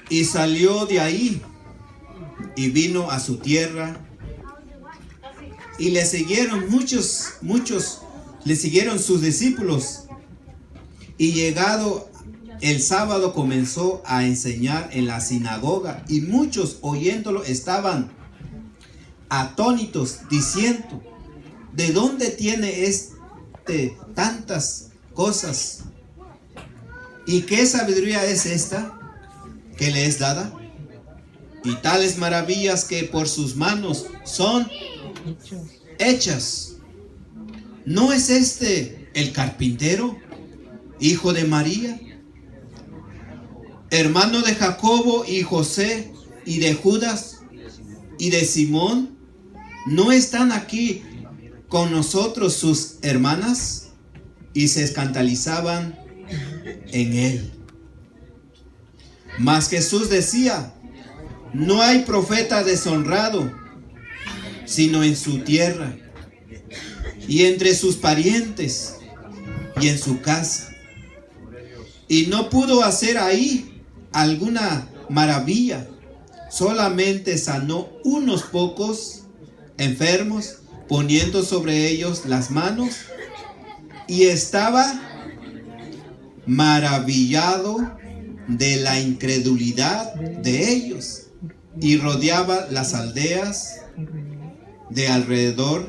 Y salió de ahí y vino a su tierra. Y le siguieron muchos, le siguieron sus discípulos. Y llegado el sábado comenzó a enseñar en la sinagoga. Y muchos oyéndolo estaban atónitos, diciendo: ¿de dónde tiene tantas cosas? ¿Y qué sabiduría es esta que le es dada? Y tales maravillas que por sus manos son hechas. ¿No es este el carpintero, hijo de María, hermano de Jacobo y José y de Judas y de Simón? ¿No están aquí con nosotros sus hermanas? Y se escandalizaban en él. Mas Jesús decía: no hay profeta deshonrado sino en su tierra y entre sus parientes y en su casa. Y no pudo hacer ahí alguna maravilla, solamente sanó unos pocos enfermos, poniendo sobre ellos las manos, y estaba maravillado de la incredulidad de ellos, y rodeaba las aldeas de alrededor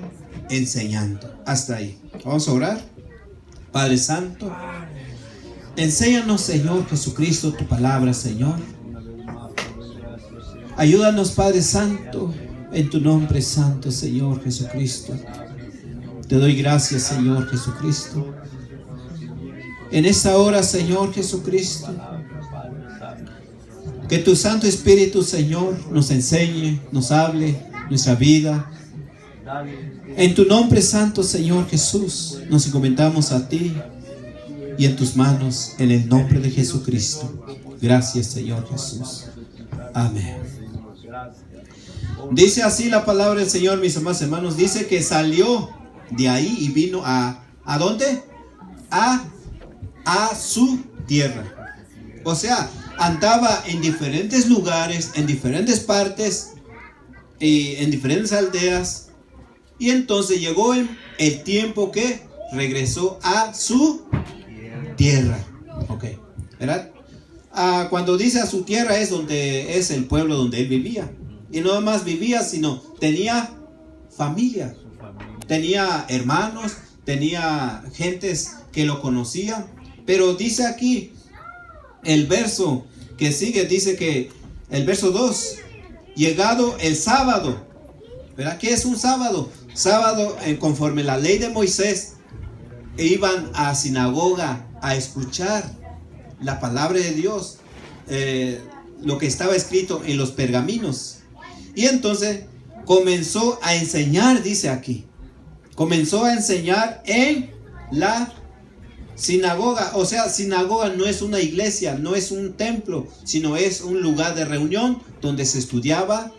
enseñando. Hasta ahí. Vamos a orar. Padre Santo, enséñanos, Señor Jesucristo, tu palabra, Señor. Ayúdanos, Padre Santo, en tu nombre santo, Señor Jesucristo. Te doy gracias, Señor Jesucristo. En esta hora, Señor Jesucristo, que tu Santo Espíritu, Señor, nos enseñe, nos hable nuestra vida. En tu nombre santo, Señor Jesús, nos encomendamos a ti y en tus manos, en el nombre de Jesucristo. Gracias, Señor Jesús. Amén. Dice así la palabra del Señor, mis amados hermanos. Dice que salió de ahí y vino ¿a dónde? A su tierra. O sea, andaba en diferentes lugares, en diferentes partes, en diferentes aldeas. Y entonces llegó el tiempo que regresó a su tierra. Ok, ¿verdad? Cuando dice a su tierra es donde es el pueblo donde él vivía. Y no más vivía, sino tenía familia. Tenía hermanos, tenía gentes que lo conocían. Pero dice aquí, el verso que sigue, dice que el verso 2, llegado el sábado. ¿Verdad? ¿Qué es un sábado? Sábado, conforme la ley de Moisés, iban a sinagoga a escuchar la palabra de Dios, lo que estaba escrito en los pergaminos. Y entonces comenzó a enseñar, dice aquí. Comenzó a enseñar en la sinagoga. O sea, sinagoga no es una iglesia, no es un templo, sino es un lugar de reunión donde se estudiaba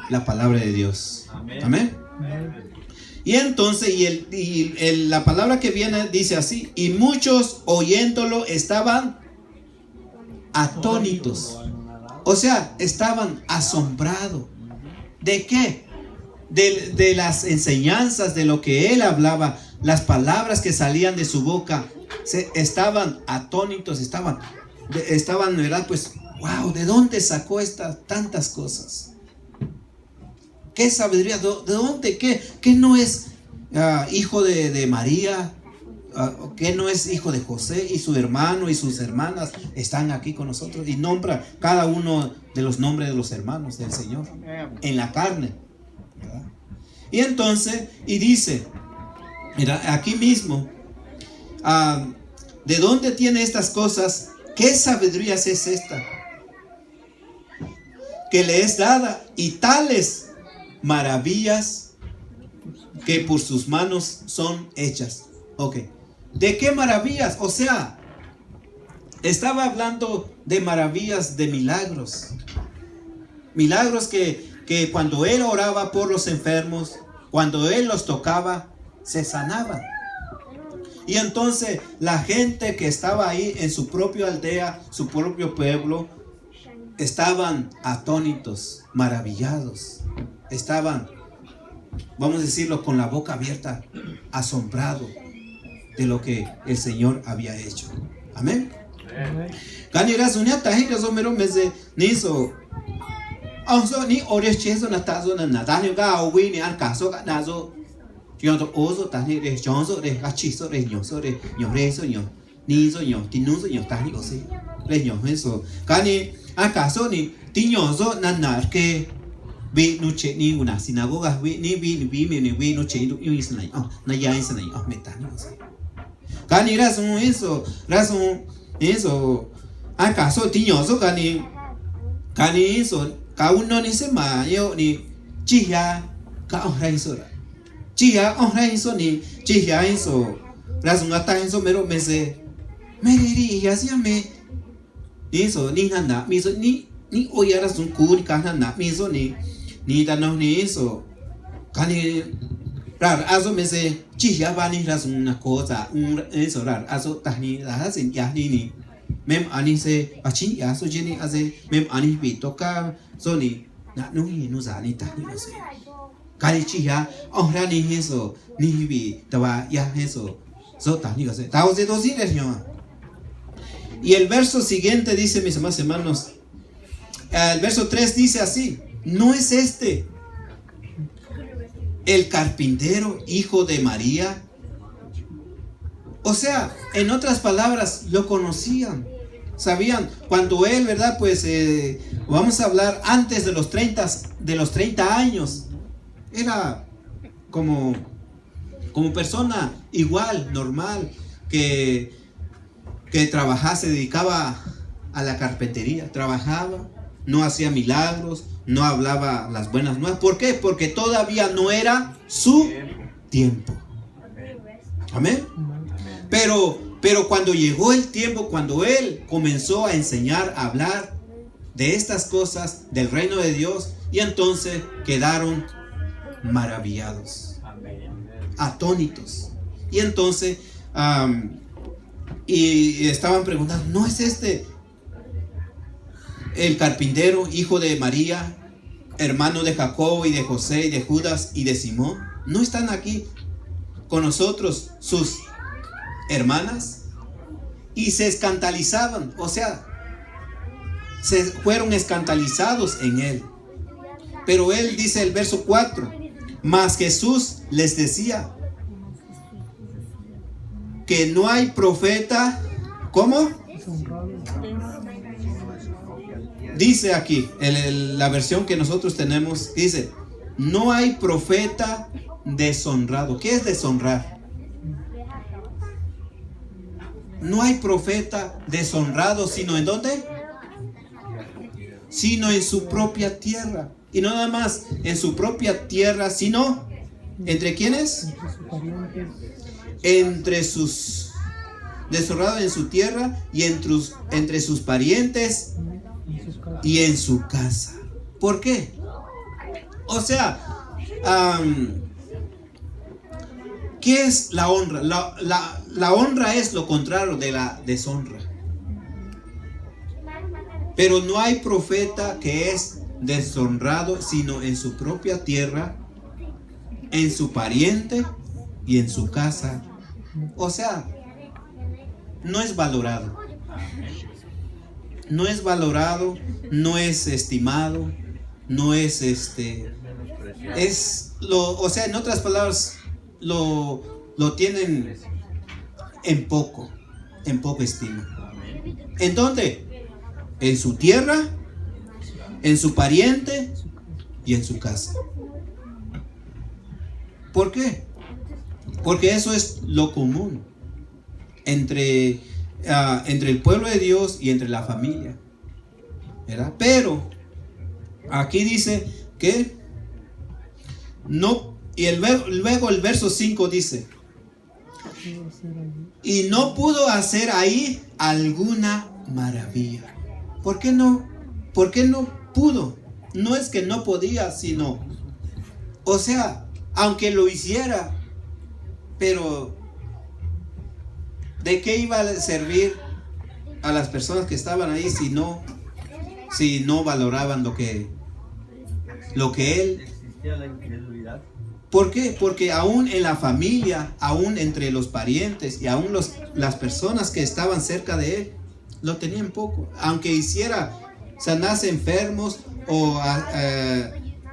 la palabra de Dios. Amén. Amén. Y entonces, la palabra que viene dice así: y muchos oyéndolo estaban atónitos. O sea, estaban asombrados. ¿De qué? De las enseñanzas, de lo que él hablaba, las palabras que salían de su boca. Estaban atónitos, estaban, ¿verdad? Pues, wow, ¿de dónde sacó tantas cosas? ¿Qué sabiduría? ¿De dónde? ¿Qué no es hijo de María? ¿Qué no es hijo de José? Y su hermano y sus hermanas están aquí con nosotros. Y nombra cada uno de los nombres de los hermanos del Señor en la carne, ¿verdad? Y entonces, y dice, mira, aquí mismo, ¿de dónde tiene estas cosas? ¿Qué sabiduría es esta que le es dada? Y tales maravillas que por sus manos son hechas. Ok, ¿de qué maravillas? O sea, estaba hablando de maravillas, de milagros. Milagros que cuando él oraba por los enfermos, cuando él los tocaba, se sanaban. Y entonces la gente que estaba ahí en su propia aldea, su propio pueblo, estaban atónitos, maravillados. Estaban, vamos a decirlo, con la boca abierta, asombrado de lo que el Señor había hecho. Amén. Ganira sunya tahi raso mero meze niso onso ni orecheso na tazo na nadani ga owi ni an caso ga nazo yo ozo tani re chonzo re achiso re ñoso re ñoreso ño nizo ño tinuzo ño tani osi re ño eso gani an caso ni tiñoso na narke vi nuche ni una sinagoga vi ni vi nuche ni isna na ya isna metani osi gani raso eso acaso tiñoso cani eso ca uno ni se mayo ni chihya ca honra eso chihya honra eso ni chihya eso razón ata eso mero mese meriri ya sia me eso ni nana miso ni oyara sun kuri kana na miso ni dano ni eso cani rar aso mese chihya bani razón una cosa eso rar aso tani la sin ya ni mem ani se achin ya so jeni aze mem ani bi toka so ni na nu hi nu za ni ta ni se kali chi ya honra ni eso ni bi tawa ya eso so ta ni se ta o se do si le señor. Y el verso siguiente dice, mis amados hermanos, el verso 3 dice así: ¿no es este el carpintero, hijo de María? O sea, en otras palabras, lo conocían, sabían. Cuando él, ¿verdad? Pues vamos a hablar antes de los 30 años. Era como persona igual, normal, que trabajaba, se dedicaba a la carpintería, trabajaba, no hacía milagros, no hablaba las buenas nuevas. ¿Por qué? Porque todavía no era su tiempo. Amén. Pero cuando llegó el tiempo, cuando él comenzó a enseñar, a hablar de estas cosas del reino de Dios, y entonces quedaron maravillados, atónitos. Y entonces y estaban preguntando: ¿no es este el carpintero, hijo de María, hermano de Jacobo y de José y de Judas y de Simón? ¿No están aquí con nosotros sus hermanas? Y se escandalizaban, o sea, se fueron escandalizados en él. Pero él dice el verso 4: mas Jesús les decía que no hay profeta. ¿Cómo? Dice aquí, la versión que nosotros tenemos, dice: no hay profeta deshonrado. ¿Qué es deshonrar? No hay profeta deshonrado, sino ¿en dónde? Sino en su propia tierra. Y no nada más en su propia tierra, sino ¿entre quiénes? Entre sus deshonrado en su tierra y entre sus parientes y en su casa. ¿Por qué? O sea, ¿qué es la honra? La honra es lo contrario de la deshonra. Pero no hay profeta que es deshonrado sino en su propia tierra, en su pariente y en su casa. O sea, no es valorado. No es valorado, no es estimado, no es o sea, en otras palabras, lo tienen en poca estima. ¿En dónde? En su tierra, en su pariente y en su casa. ¿Por qué? Porque eso es lo común entre el pueblo de Dios y entre la familia, ¿verdad? Pero aquí dice que no, y luego el verso 5 dice: y no pudo hacer ahí alguna maravilla. ¿Por qué no? ¿Por qué no pudo? No es que no podía, sino, o sea, aunque lo hiciera, pero ¿de qué iba a servir a las personas que estaban ahí si si no valoraban lo que él. Existía la incredulidad. ¿Por qué? Porque aún en la familia, aún entre los parientes y aún las personas que estaban cerca de él, lo tenían poco. Aunque hiciera sanarse enfermos o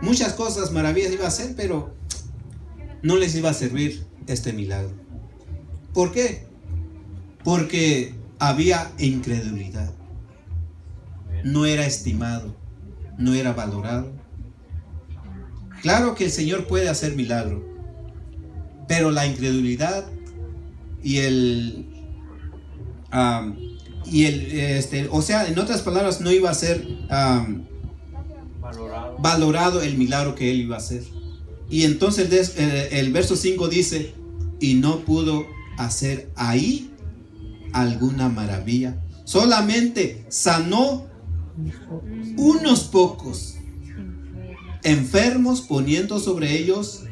muchas cosas, maravillas iba a hacer, pero no les iba a servir este milagro. ¿Por qué? Porque había incredulidad. No era estimado, no era valorado. Claro que el Señor puede hacer milagro, pero la incredulidad y o sea, en otras palabras, no iba a ser valorado el milagro que él iba a hacer. Y entonces el verso 5 dice, y no pudo hacer ahí alguna maravilla. Solamente sanó unos pocos enfermos, poniendo sobre ellos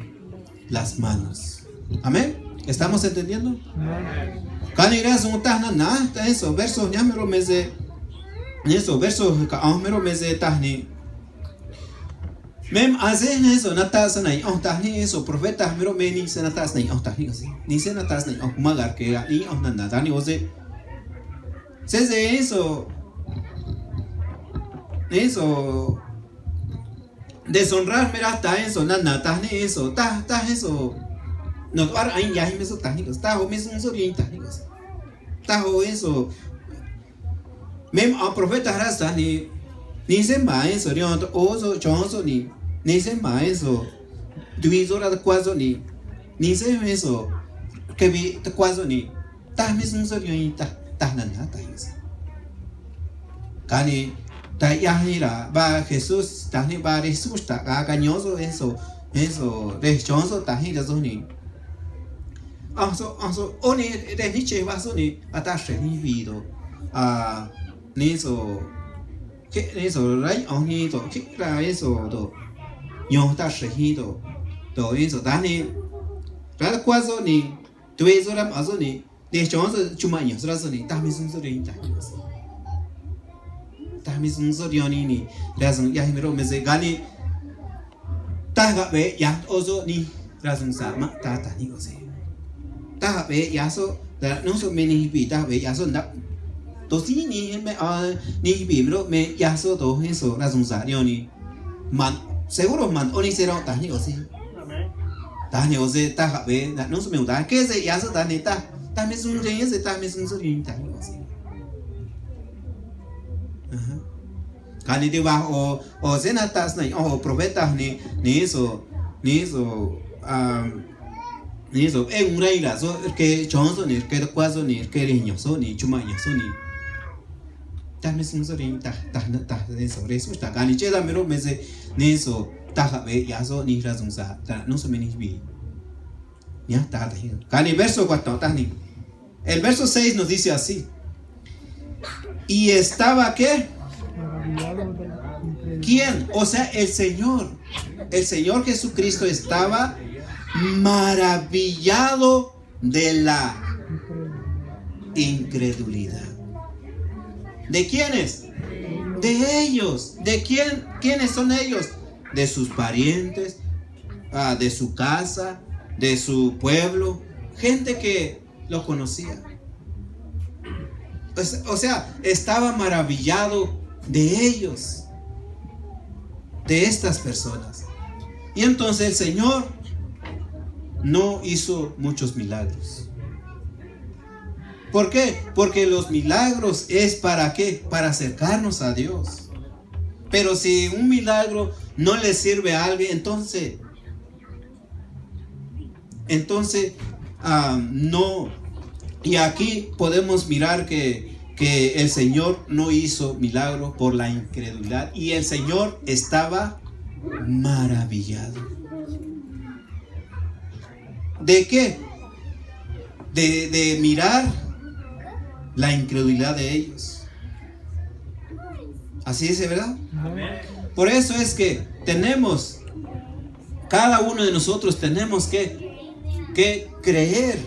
las manos. Amén. ¿Estamos entendiendo? Eso, versos ñamero meze. Eso, versos ñamero meze tahni. Mem azen eso natas nai tahni eso profetas mero meni se natas nai tahni así. Ni se natas nai magar que ahí nanda tani oze. Se eso. Eso deshonrar mira ta eso nana tahni eso ta eso. No, ahora ahí ya me so tánicos, tajo me son bien tánicos. Tajo eso. Mem a profeta rasta ni se ma eso, yo oso chonso ni se ma eso. Duizora de cuazo ni se eso. Que vi de cuazo ni ta me son bien ta nana ta eso. Cani ta ya mira va Jesús ta ni va Jesús ta cañoso eso de chonso ta ni eso ni. Oni de niche vaso ni atashe ni vido ni so que eso rai oni to que ra eso do yo ta shehido do eso dani ra kwazo ni tuezo ram azo ni de chonzo chumaño razo ni ta mi sunso de ta mi sunso de ni razon ya himero meze gani ta ga be ya ozo ni razon sa ma ta ni ose ta be yaso da no so me ni bi ta be yaso na to si ni me ni bi bro me yaso to eso la sonsa ni man seguro man oni será ta ni osi ta ni osi ta be da no so me da que se yaso ta ni ta me sun de ese ta me sun so ni ta ni osi kani de ba o senatas na o profetas ni eso ni eso un rey la so que chonso ni que cuazo ni que riñoso ni chumañoso ni también son so ni ta eso resulta gani cheda mero mese ni eso ta be ya so ni razón sa no se me ni vi ya ta gani verso 4 ni el verso 6 nos dice así: y estaba ¿qué? ¿Quién? O sea, el Señor Jesucristo estaba maravillado de la incredulidad. ¿De quiénes? De ellos. ¿De quién? ¿Quiénes son ellos? De sus parientes, de su casa, de su pueblo, gente que lo conocía. O sea, estaba maravillado de ellos, de estas personas. Y entonces el Señor no hizo muchos milagros. ¿Por qué? Porque los milagros es ¿para qué? Para acercarnos a Dios. Pero si un milagro no le sirve a alguien, entonces no. Y aquí podemos mirar que el Señor no hizo milagro por la incredulidad, y el Señor estaba maravillado. ¿De qué? De mirar la incredulidad de ellos. Así es, ¿verdad? Por eso es que cada uno de nosotros tenemos que creer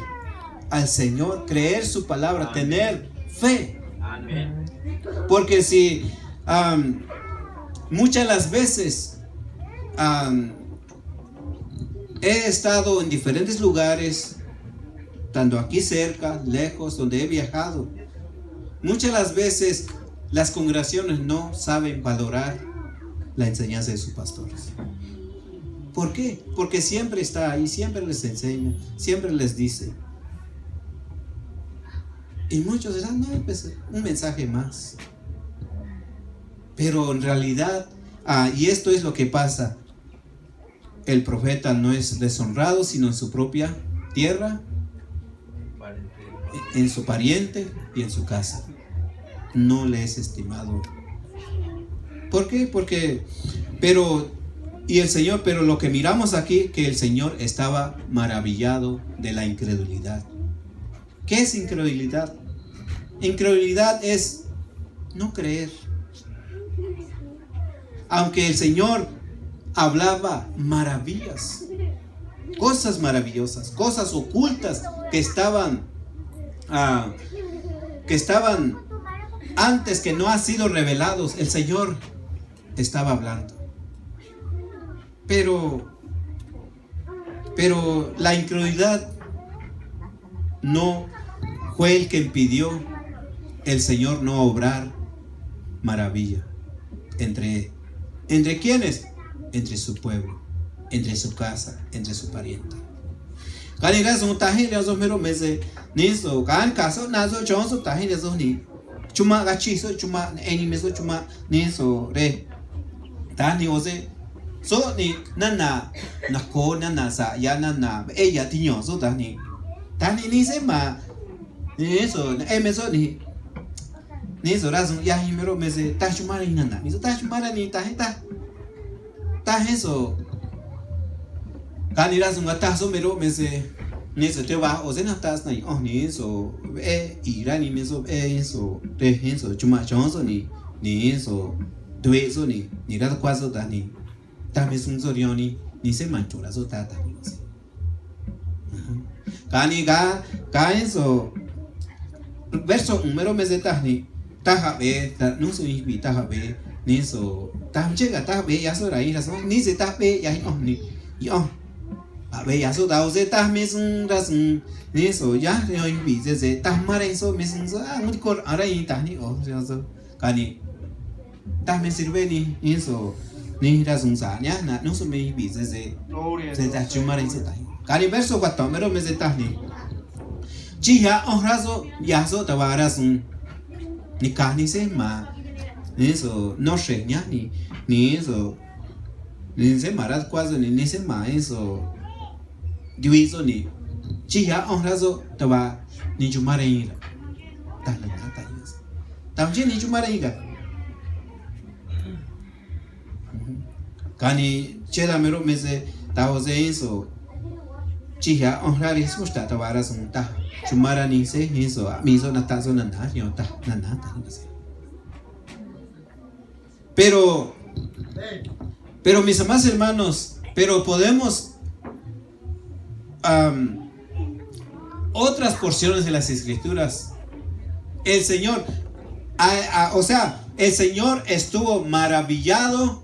al Señor, creer su palabra, tener fe. Porque si muchas de las veces he estado en diferentes lugares, tanto aquí cerca, lejos, donde he viajado. Muchas de las veces las congregaciones no saben valorar la enseñanza de sus pastores. ¿Por qué? Porque siempre está ahí, siempre les enseña, siempre les dice. Y muchos dirán, no, pues un mensaje más. Pero en realidad, y esto es lo que pasa. El profeta no es deshonrado, sino en su propia tierra, en su pariente y en su casa. No le es estimado. ¿Por qué? Pero lo que miramos aquí, que el Señor estaba maravillado de la incredulidad. ¿Qué es incredulidad? Incredulidad es no creer. Aunque el Señor hablaba maravillas, cosas maravillosas, cosas ocultas que estaban antes, que no han sido revelados, el Señor estaba hablando. Pero la incredulidad no fue el que impidió el Señor no obrar maravilla. ¿Entre quiénes? Entre su pueblo, entre su casa, entre su pariente. Chuma gachizo, chuma enimizo, chuma niso re. Tani ose so ni nana nako nana sa ya nana ella tiño so tani ni se ma ni so emeso ni so razón ya himero mese ta chuma ni nana ni so ta chuma ni ta eso kani razón ta so mero mese ni so te va o se na tas na ni so ira ni meso eso te eso chuma chonso ni so due so ni ra kwaso ta ni también un sorioni ni se manchura so ta ta ni kani ga eso verso número mese ta ni ta be ta no so ni ta be ni so tam chega ta be ya so ra ira so ni se ta be ya ni be ya so da se ta me sun da sun ni so ya yo bi se ta mare so me sun so ngi ko ara yi ta ni so kani ta me sirve ni so ni ra sun sa nya na no so me bi se ta chumare se ta kani verso 4 mero me se ta ni chi ya ra so ya so ta va ra sun ni kani se ma ni so no she nya ni so ni se mara kwazo ni se ma eso Diviso ni Chia honrazo taba ni chumareira. Tala nata yes. Tamje ni chumareira. Kani cheda mero mese taoze eso. Chia honrar es gusta tabara sunta. Chumara ni se eso. Miso natazo nana yota nanata ni se. Pero mis amados hermanos, pero podemos otras porciones de las escrituras. El Señor, el Señor estuvo maravillado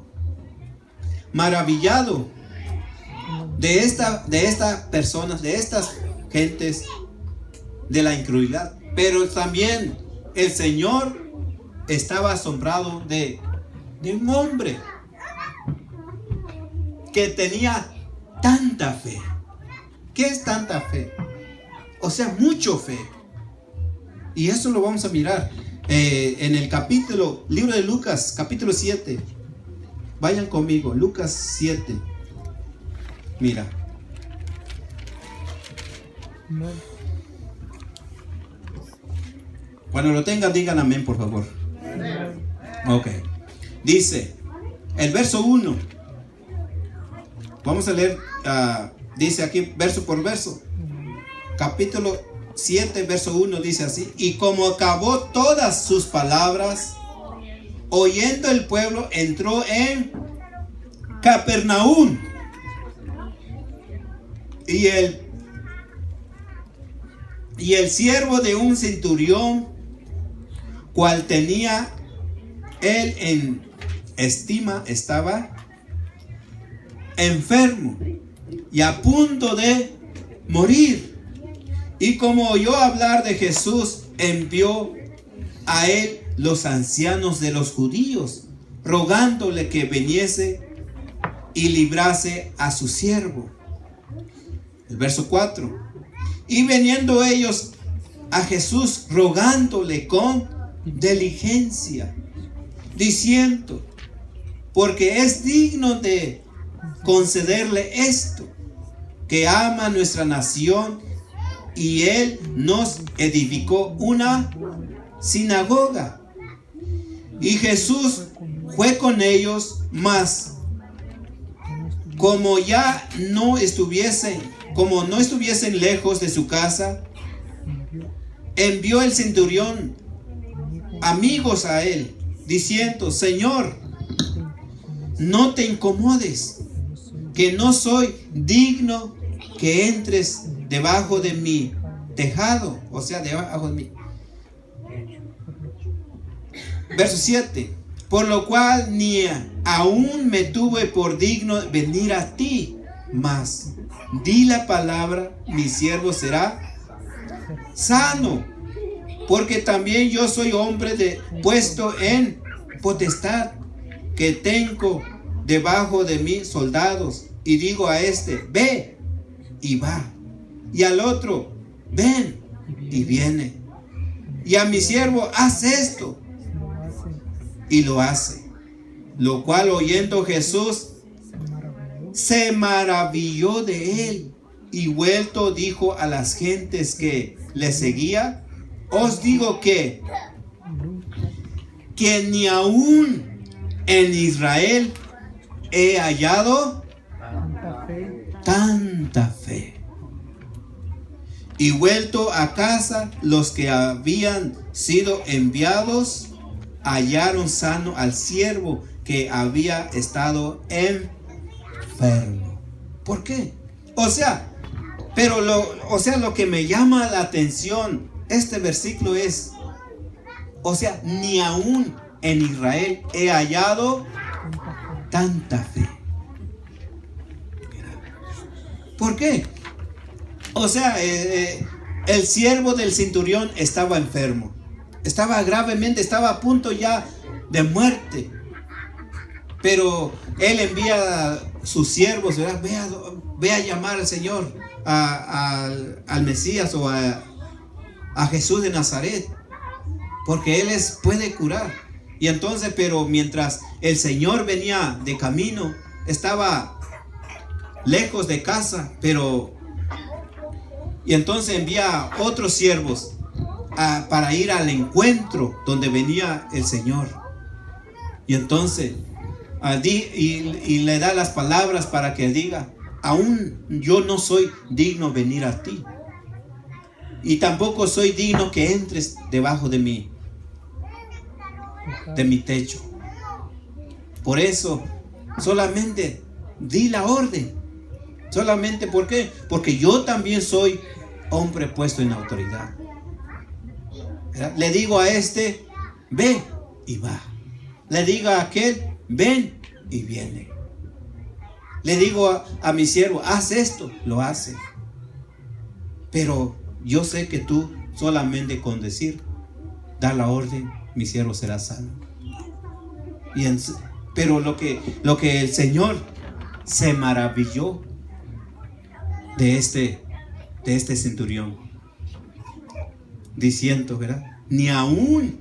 de estas personas, de estas gentes, de la incredulidad. Pero también el Señor estaba asombrado de un hombre que tenía tanta fe. ¿Qué es tanta fe? O sea, mucho fe. Y eso lo vamos a mirar en el libro de Lucas, capítulo 7. Vayan conmigo, Lucas 7. Mira. Cuando lo tengan, digan amén, por favor. Ok. Dice, el verso 1. Vamos a leer, dice aquí verso por verso. Capítulo 7, verso 1 dice así: y como acabó todas sus palabras, oyendo el pueblo, entró en Capernaum. Y el siervo de un centurión, cual tenía él estima estaba enfermo y a punto de morir. Y como oyó hablar de Jesús, envió a él los ancianos de los judíos, rogándole que viniese y librase a su siervo. El verso 4. Y viniendo ellos a Jesús, rogándole con diligencia, diciendo, porque es digno de concederle esto, que ama nuestra nación, y él nos edificó una sinagoga. Y Jesús fue con ellos, mas como no estuviesen lejos de su casa, envió el centurión amigos a él, diciendo, Señor, no te incomodes, que no soy digno que entres debajo de mi tejado, o sea, debajo de mi. Verso 7. Por lo cual ni aún me tuve por digno venir a ti, mas di la palabra, mi siervo será sano, porque también yo soy hombre puesto en potestad, que tengo debajo de mí soldados, y digo a este, ve, y va, y al otro, ven, y viene, y a mi siervo, haz esto, y lo hace. Lo cual oyendo Jesús se maravilló de él, y vuelto dijo a las gentes que le seguía, os digo que ni aún en Israel he hallado tanta fe. Y vuelto a casa, los que habían sido enviados hallaron sano al siervo que había estado enfermo. ¿Por qué? Lo que me llama la atención este versículo es, ni aún en Israel he hallado tanta fe. ¿Por qué? El siervo del centurión estaba enfermo, estaba gravemente, estaba a punto ya de muerte, pero él envía a sus siervos, ¿verdad? Ve a llamar al Señor, al Mesías o a Jesús de Nazaret, porque él puede curar. Y entonces, pero mientras el Señor venía de camino, estaba lejos de casa, y entonces envía a otros siervos para ir al encuentro donde venía el Señor. Y entonces y le da las palabras para que diga, aún yo no soy digno venir a ti, y tampoco soy digno que entres debajo de mi techo. Por eso solamente di la orden. Solamente, ¿por qué? Porque yo también soy hombre puesto en autoridad. ¿Verdad? Le digo a este, ve, y va. Le digo a aquel, ven, y viene. Le digo a mi siervo, haz esto, lo hace. Pero yo sé que tú solamente con decir, da la orden, mi siervo será sano. Pero lo que el Señor se maravilló de este centurión, diciendo, ¿verdad? Ni aún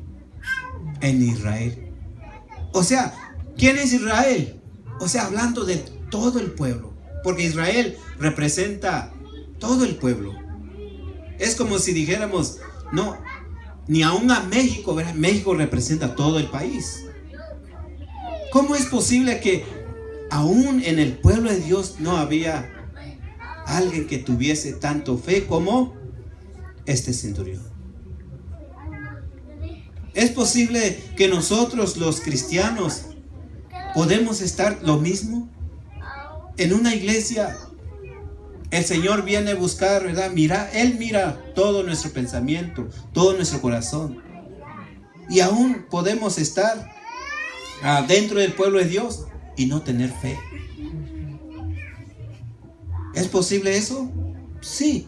en Israel. ¿Quién es Israel? Hablando de todo el pueblo, porque Israel representa todo el pueblo. Es como si dijéramos, no, ni aún a México, ¿verdad? México representa todo el país. ¿Cómo es posible que aún en el pueblo de Dios no había alguien que tuviese tanto fe como este centurión? ¿Es posible que nosotros los cristianos podemos estar lo mismo? En una iglesia el Señor viene a buscar, ¿verdad? Él mira todo nuestro pensamiento, todo nuestro corazón, y aún podemos estar dentro del pueblo de Dios y no tener fe. ¿Es posible eso? Sí.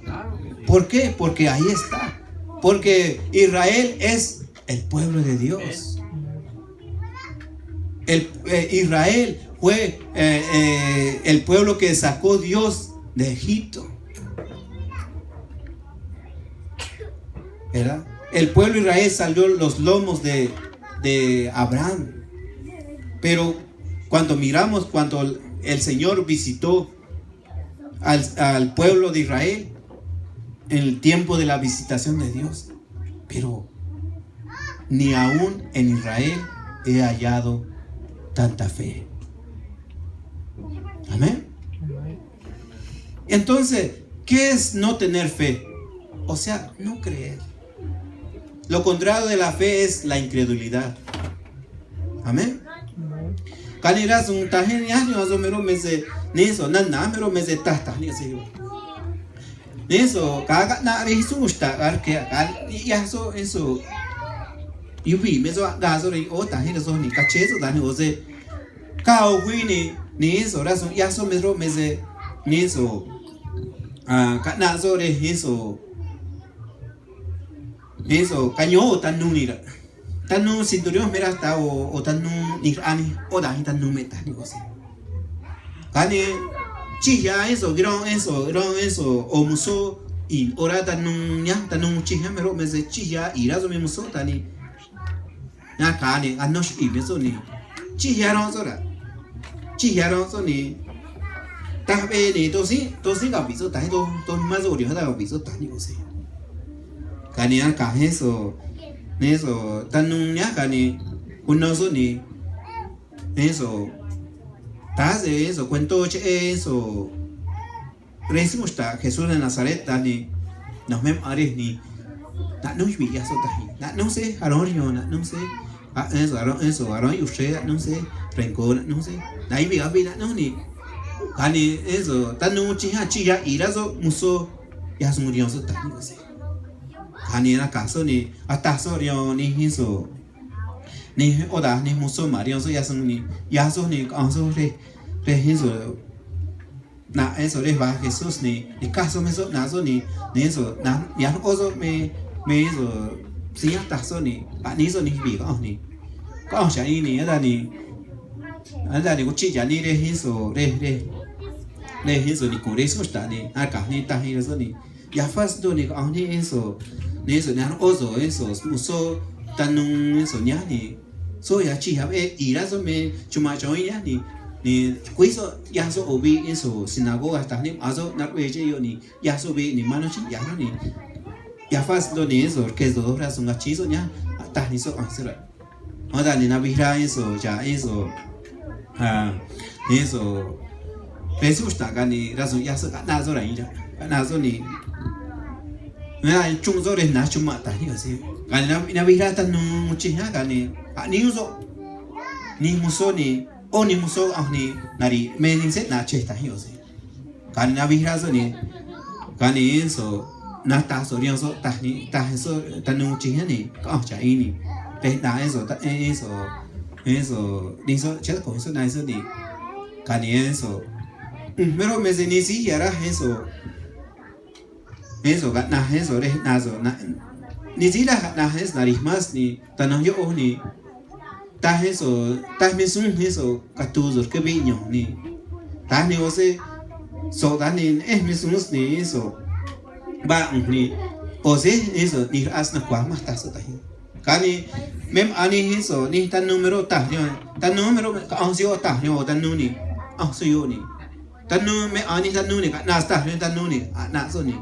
¿Por qué? Porque ahí está. Porque Israel es el pueblo de Dios. Israel fue el pueblo que sacó Dios de Egipto. ¿Verdad? El pueblo de Israel salió los lomos de Abraham. Pero cuando miramos, cuando el Señor visitó al pueblo de Israel en el tiempo de la visitación de Dios, pero ni aún en Israel he hallado tanta fe. Amén. Entonces, ¿qué es no tener fe? O sea, no creer. Lo contrario de la fe es la incredulidad. Amén. Kanira sun tahen ya ni azo mero meze neso nanna mero meze tahta ni se yo. Neso kaga na ri su usta ar ke al ya so eso yubi mezo ga so ri o tahen so ni kache so dan o se ka o hui ni so ra so ya so mero meze neso ka na so re eso caño tan nu ni ra tan nu cinturón mera hasta o tan nu ni ani o da tan nu meta ni cosa kani chihya eso gron eso o muso y ora tan nu nya tan nu chihya mero me se chihya ira so me muso tani na kani anosh i me so ni chihya ron so ni ta be ni to si ga bi so ta to ma so ri ha da bi so ta ni cosa kani an ka eso neso tanun ya kani uno so ni eso taze eso cuento che eso recimo está Jesús de Nazaret tani nos mem ares ni na no vi ya so tahi na no sé aronio na no sé eso aron usted no sé renco no sé dai vi na no ni kani eso tanun chi ya ira so muso ya so murió so tahi no Kani na caso ni hasta sorio ni hizo ni oda ni muso mario so ya son ni anso re hizo na eso le va Jesús ni caso me so na so ni eso na ya oso me eso si hasta so ni bi ko sha ni ada ni uchi ya ni re hizo re hizo ni con eso está ni acá ni ta hizo ni ya fas do ni ko ni eso neso na oso eso muso tanun eso nya ni so ya chi ha e ira so me chuma choi ya ni kuiso ya so obi eso sinagoga hasta ni aso na weje yo ni ya so bi ni mano chi ya ni ya fas do ni eso que es do brazos un chizo nya hasta ni so ansera oda ni na bira eso ya eso eso Jesús ta ga ni raso ya so na so ra ira na so ni na chung zo re na chuma ta ni ase kan na bira ta no chi ha kan ni uso ni muso ni o ni muso ni nari me ni se na che ta hi ase kan na bira zo ni kan ni eso na ta so rion so ta ni ta so ta no chi ha ni ka cha i ni pe na eso ta eso ni so che ko so na eso ni kan ni eso pero me se ni si ya ra eso na eso re na so na ni si la na es nariz más ni tan yo ni ta eso ta me sun eso catuzo que viño ni ta ni o se so ta ni me sun ni eso ba ni o se eso ni as na kwa más ta so ta kani mem ani eso ni tan número ta número on si o ta yo tan nu ni on si yo ni tan nu me ani tan nu ni na sta tan nu ni na so ni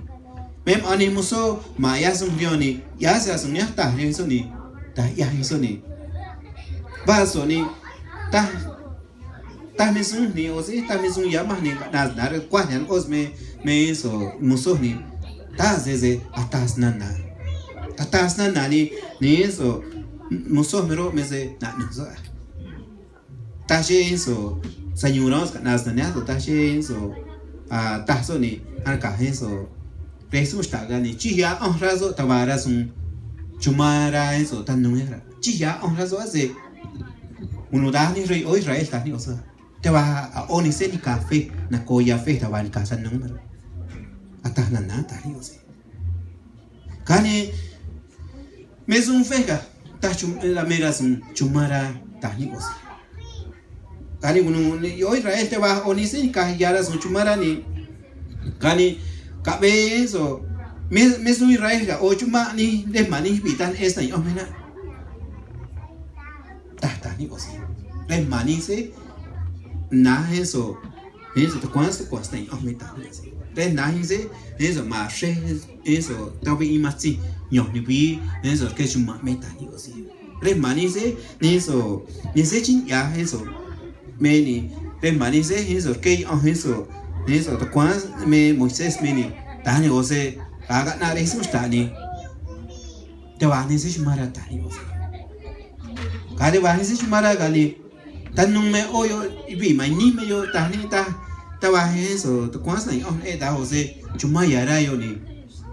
mem ani muso ma ya sung ni ya sa sung ya ta ni so ni ta ya so ni ba so ni ta me sung ni o si ta me sung ya ma ni na kwa nyan os me so muso ni ta ze atas na ni so muso mero me se na no so ta she so señoros na na ta she so ta so ni an ka eso Jesús ta gani chihya honrazo tabara sun chumara eso tan no era chihya honrazo hace uno da ni rey o Israel ta ni osa te va a onise ni café na koya fe ta va ni casa no mar ata na ta ni osa kane mesum fega ta la mera chumara ta ni osa kane uno o Israel te va onise ni kahiyara chumara ni kane kabe eso mesum Israel ga o chuma ni de mani bitan esta yo mena ta ni osa de mani se na eso te cuesta y aumenta de na eso más eso todavía y más sí yo ni vi eso que es un meta ni así de manice eso ni se chin ya eso me ni de manice eso que eso te cuesta me Moisés me ni ta ni o se haga na eso está ni te va ni se chumara ta ni o se cada va ni se chumara gali tan nung me oyo ibi mai ni me yo ta ni ta va eso to kwas na on e da ho se chuma ya ra yo ni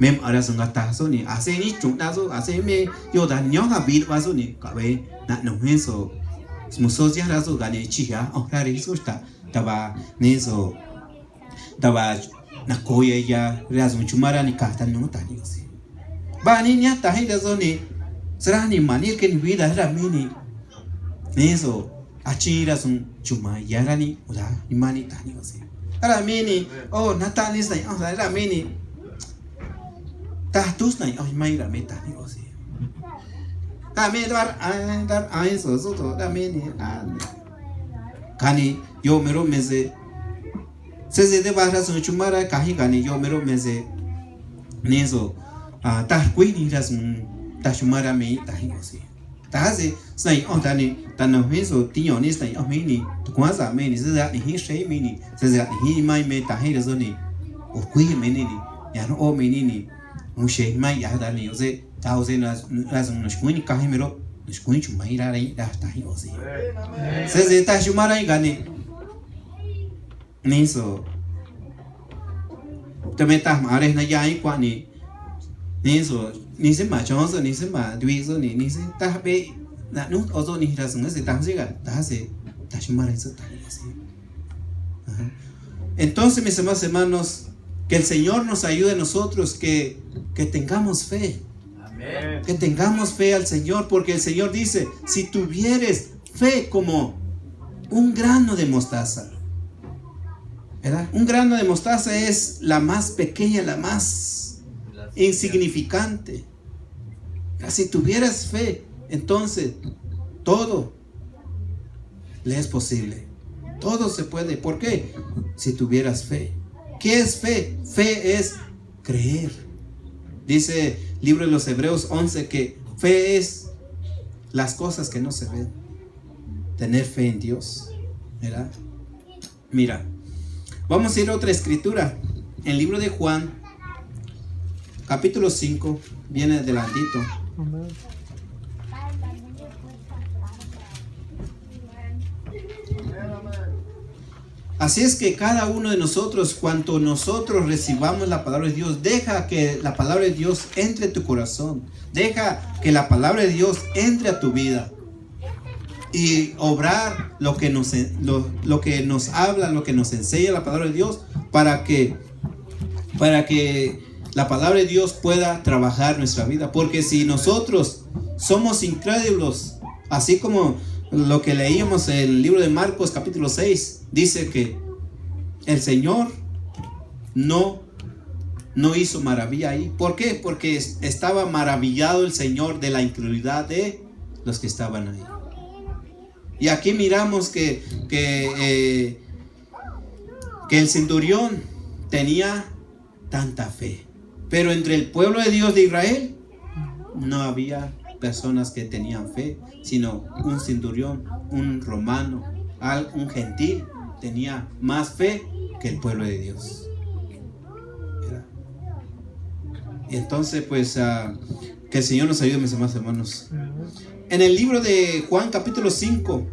mem ara sanga ta so ni ase ni chung da so ase me yo da nyo ga bi wa so ni ka be na no he so mu so sia ra so ga ni chi ya o ra ri so ta va ni so ta va na ko ye ya ra so chuma ra ni ka ta no ta ni se ba ni nya ta he da so ni sra ni manir ke ni vida ra mi ni so achira sun chuma yarani uda imani tani ose ara mini oh natani sai oh ara mini ta tus nai oh mai ra metani ose ta me dar ai so to da mini kani yo mero meze se de bara sun chumara kahi gani yo mero meze nezo ta kuini ra sun ta chumara me tani ose ta se sai on tani tan he so tinho ni sai on ni to kwanza me ni za ni hi shei me ni za hi mai me ta he zo ni o kui me ni ya no o me ni un shei mai ya da ni o se ta o se na no shkuni ka he mero shkuni chu mai ra rai da ta hi o se ta chu mara ga ni so te me ta mare na ya i kwa ni so ni se ma chon so ni se ma dui so ni se ta be na no o so ni ra so se ta se ga ta se ta shumara eso ta así. Entonces, mis amados hermanos, que el Señor nos ayude a nosotros que tengamos fe. Amén. Que tengamos fe al Señor, porque el Señor dice, si tuvieres fe como un grano de mostaza, ¿verdad? Un grano de mostaza es la más pequeña, la más insignificante. Si tuvieras fe, entonces todo le es posible. Todo se puede. ¿Por qué? Si tuvieras fe. ¿Qué es fe? Fe es creer. Dice el libro de los Hebreos 11 que fe es las cosas que no se ven. Tener fe en Dios, ¿verdad? Mira, vamos a ir a otra escritura. En el libro de Juan, capítulo 5, viene adelantito. Así es que cada uno de nosotros, cuanto nosotros recibamos la palabra de Dios, deja que la palabra de Dios entre en tu corazón. Deja que la palabra de Dios entre a tu vida. Y obrar lo que nos habla, lo que nos enseña la palabra de Dios, para que la palabra de Dios pueda trabajar en nuestra vida. Porque si nosotros somos incrédulos, así como lo que leíamos en el libro de Marcos capítulo 6, dice que el Señor no hizo maravilla ahí. ¿Por qué? Porque estaba maravillado el Señor de la incredulidad de los que estaban ahí. Y aquí miramos que el centurión tenía tanta fe, pero entre el pueblo de Dios de Israel no había personas que tenían fe, sino un centurión, un romano, un gentil tenía más fe que el pueblo de Dios. Y entonces pues que el Señor nos ayude, mis amados hermanos. En el libro de Juan capítulo 5,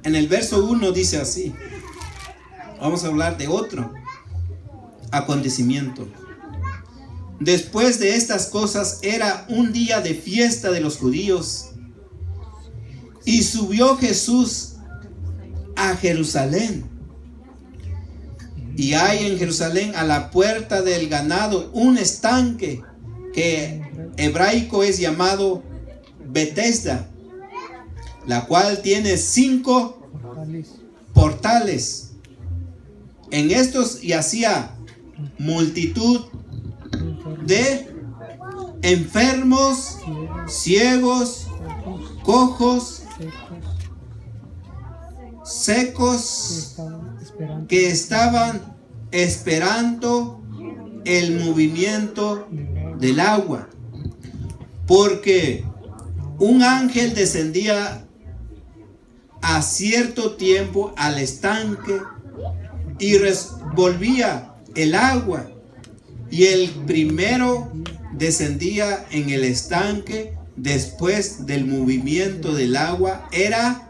en el verso 1 dice así. Vamos a hablar de otro acontecimiento. Después de estas cosas era un día de fiesta de los judíos, y subió Jesús a Jerusalén. Y hay en Jerusalén a la puerta del ganado un estanque que hebraico es llamado Betesda, la cual tiene 5 portales. En estos yacía multitud de enfermos, ciegos, cojos, secos, que estaban esperando el movimiento del agua, porque un ángel descendía a cierto tiempo al estanque y revolvía el agua, y el primero descendía en el estanque después del movimiento del agua era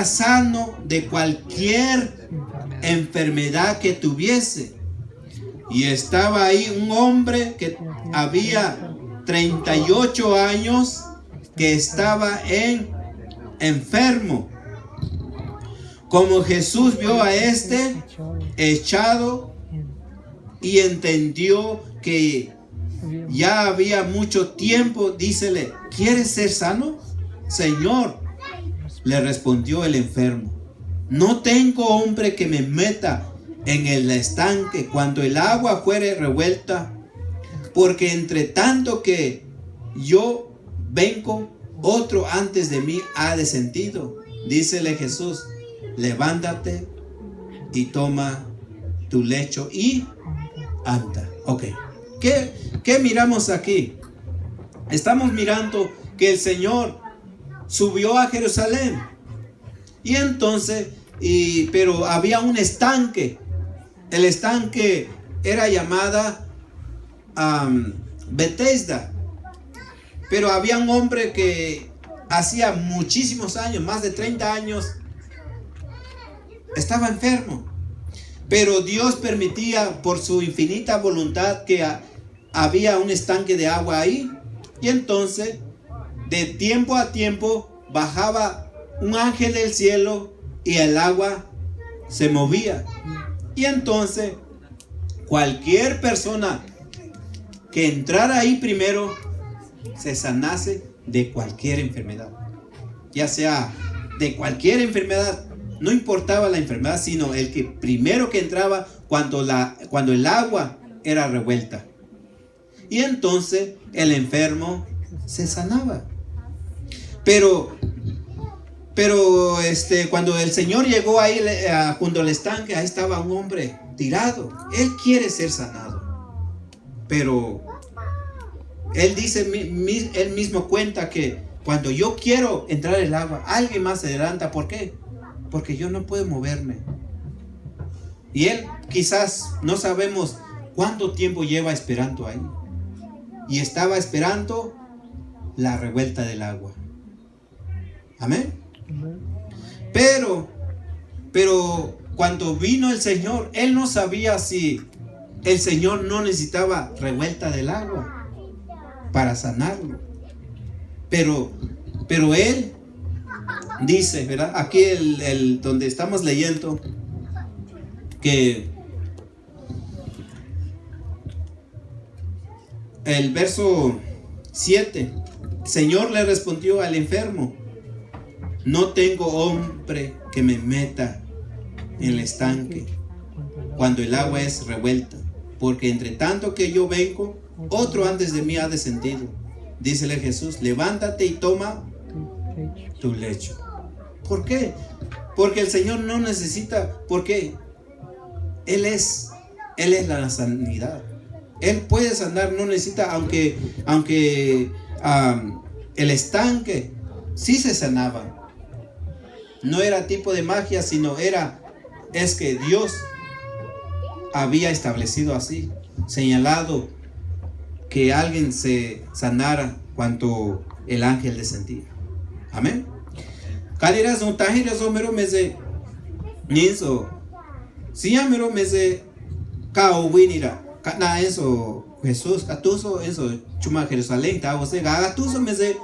sano de cualquier enfermedad que tuviese. Y estaba ahí un hombre que había 38 años que estaba enfermo. Como Jesús vio a este echado y entendió que ya había mucho tiempo, dícele: ¿quieres ser sano? Señor, le respondió el enfermo, no tengo hombre que me meta en el estanque cuando el agua fuere revuelta, porque entre tanto que yo vengo, otro antes de mí ha descendido. Dícele Jesús: levántate y toma tu lecho y anda. Ok, ¿qué miramos aquí? Estamos mirando que el Señor subió a Jerusalén, y entonces pero había un estanque. El estanque era llamada Betesda, pero había un hombre que hacía muchísimos años, más de 30 años, estaba enfermo, pero Dios permitía por su infinita voluntad que había un estanque de agua ahí, y entonces de tiempo a tiempo bajaba un ángel del cielo y el agua se movía. Y entonces cualquier persona que entrara ahí primero se sanase de cualquier enfermedad, ya sea de cualquier enfermedad, no importaba la enfermedad, sino el que primero que entraba cuando el agua era revuelta. Y entonces el enfermo se sanaba. Pero cuando el Señor llegó ahí junto al estanque, ahí estaba un hombre tirado. Él quiere ser sanado, pero él dice, él mismo cuenta que cuando yo quiero entrar al agua, alguien más se adelanta. ¿Por qué? Porque yo no puedo moverme. Y él quizás no sabemos cuánto tiempo lleva esperando ahí, y estaba esperando la revuelta del agua. Amén. Pero cuando vino el Señor, él no sabía si el Señor no necesitaba revuelta del agua para sanarlo. Pero él dice, ¿verdad? Aquí donde estamos leyendo, que el verso 7, Señor le respondió al enfermo: no tengo hombre que me meta en el estanque cuando el agua es revuelta, porque entre tanto que yo vengo, otro antes de mí ha descendido. Dícele Jesús: levántate y toma tu lecho. ¿Por qué? Porque el Señor no necesita, porque Él es la sanidad. Él puede sanar, no necesita, aunque el estanque sí se sanaba. No era tipo de magia, sino es que Dios había establecido así, señalado que alguien se sanara cuando el ángel descendía. Amén. Kaliras no tajiras o mero mese ninso siamero mese kao winira kana eso Jesús catuso eso chuma Jerusalén ta ose gatuso mese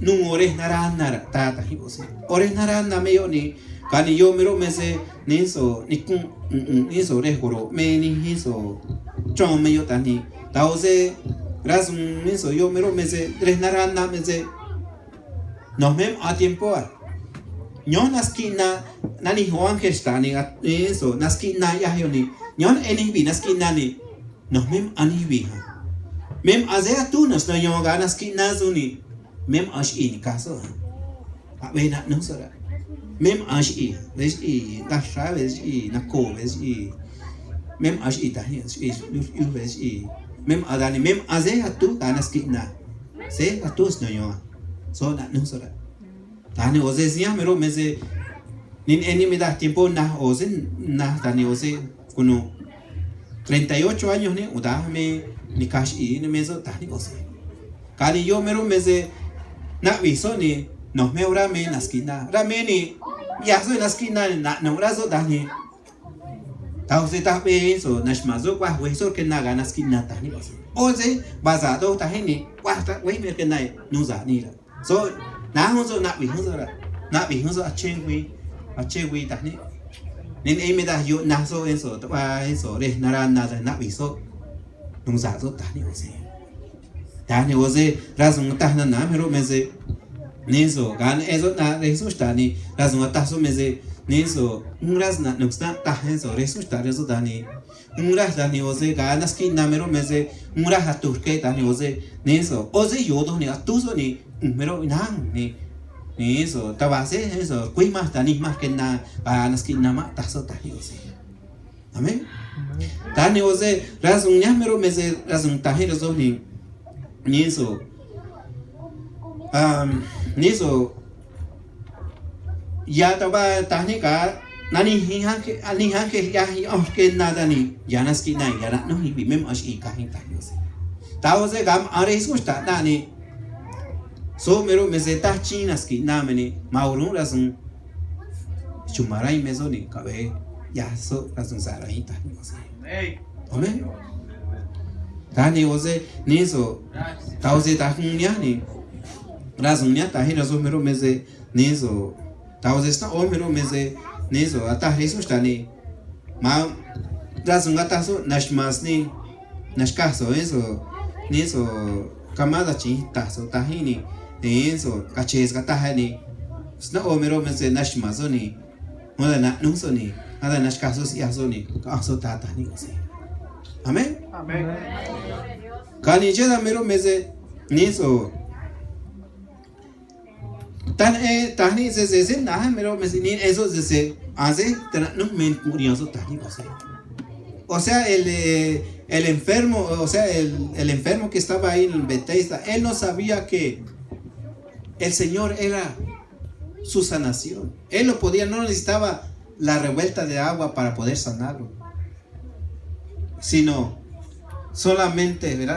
nung ores nara tata hi ose ores nara na me yo ni kani yo mero me se ni so ni kun ni so re goro me ni hi so chong me yo tani ta ose ras ni so yo mero me se res nara na me se nos mem a tiempo a nyon askina nani Juan Gestani eso naskina ya yo ni nyon eni bi naskina ni nos mem ani bi mem azea tu nos no yo ganas skina zuni mem ash in caso a ve na no sara mem ash i ves i la sabes i na ko ves i mem ash i ta hi u ves i mem adani mem azea tu ganas skina se a tus no yo so na no sara tani ose sia mero mese nin eni me da tiempo na ose na tani ose kuno 38 años ni udah me ni cash i ni meso tani ose kali yo mero mese na viso ni nos me ora me naskina rame ni ya so naskina na no razo dani ta ose ta be so nashmazo kwa weso que na ganas skina tani ose basado ta ni kwa ta we me que na no za ni so na hoso na vi hoso a chengwi ta ni nin e me da yo na so eso ta eso re nara na vi so no za zo ta ni ose tani ose razon ta na mero meze niso gan eso na resulta ni razon ta so meze niso un raz na no sta ta eso resulta eso tani un raz tani ose ganas ki na mero meze un raz a turke tani ose niso ose yo do ni a tu so ni mero nang ni niso ta base eso kui más tani más que na ganas ki na ma ta so tani ose amen tani ose razon ya mero meze razon ta eso ni niso niso ya taba tani ka nani hihan ke ya ke nada ni yanas ki nai yana no hi mem ash i ka hin tani ose ta ose gam are isko sta nani so mero meseta chinas ki nameni maurun razun chumarai meso ni kabe ya so razun sarai tani ose amen tani ose niso ta ose ta hunya ni razun nya ta hi razun mero meze niso ta ose sta o mero meze niso ata Jesus tani ma razun ata so nashmas ni nashkaso eso niso kamada chi ta so ta hi ni niso kaches gata ha ni sna o mero meze nashmaso ni moda na nunso ni ada nashkaso si aso ni ka so ta ta ni ose amen amen kani jeda mero meze niso tan tani se na mero meze ni eso se hace no men curioso tani o sea el enfermo o sea el enfermo que estaba ahí en Bethesda él no sabía que el Señor era su sanación él lo podía no necesitaba la revuelta de agua para poder sanarlo sino solamente, ¿verdad?